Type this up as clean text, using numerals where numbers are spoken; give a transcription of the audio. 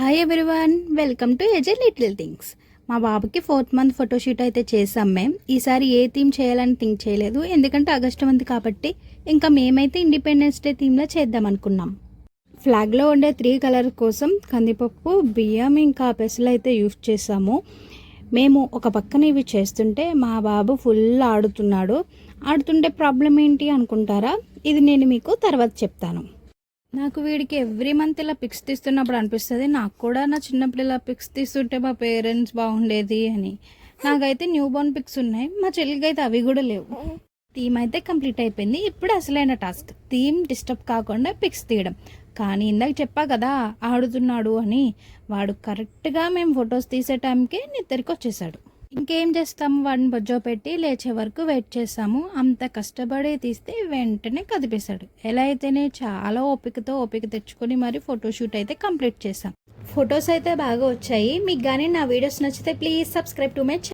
Hi everyone, welcome to ఏజే little things. మా బాబుకి 4th month photoshoot అయితే చేసాం మేము. ఈసారి ఏ థీమ్ చేయాలని థింక్ చేయలేదు, ఎందుకంటే ఆగస్టు మంత్ కాబట్టి ఇంకా మేమైతే ఇండిపెండెన్స్ డే థీమ్లో చేద్దాం అనుకున్నాం. ఫ్లాగ్లో ఉండే 3 కలర్ కోసం కందిపప్పు, బియ్యం ఇంకా పెసలు అయితే యూజ్ చేసాము. మేము ఒక పక్కన ఇవి చేస్తుంటే మా బాబు ఫుల్ ఆడుతుంటే ప్రాబ్లం ఏంటి అనుకుంటారా? ఇది నేను మీకు తర్వాత చెప్తాను. నాకు వీడికి ఎవ్రీ మంత్ ఇలా పిక్స్ తీస్తున్నప్పుడు అనిపిస్తుంది, నాకు కూడా నా చిన్నప్పుడు ఇలా పిక్స్ తీస్తుంటే మా పేరెంట్స్ బాగుండేది అని. నాకైతే న్యూ బోర్న్ పిక్స్ ఉన్నాయి, మా చెల్లికి అయితే అవి కూడా లేవు. థీమ్ అయితే కంప్లీట్ అయిపోయింది. ఇప్పుడు అసలైన టాస్క్ థీమ్ డిస్టర్బ్ కాకుండా పిక్స్ తీయడం. కానీ ఇందాక చెప్పా కదా ఆడుతున్నాడు అని, వాడు కరెక్ట్గా మేము ఫొటోస్ తీసే టైంకే నిద్రకి వచ్చేసాడు. ఇంకేం చేస్తాము, వాడిని బొజ్జో పెట్టి లేచే వరకు వెయిట్ చేసాము. అంత కష్టపడి తీస్తే వెంటనే కదిపేశాడు. ఎలా అయితేనే చాలా ఓపిక తెచ్చుకొని మరి ఫోటోషూట్ అయితే కంప్లీట్ చేసాం. ఫొటోస్ అయితే బాగా వచ్చాయి. మీకు కానీ నా వీడియోస్ నచ్చితే please subscribe to my channel.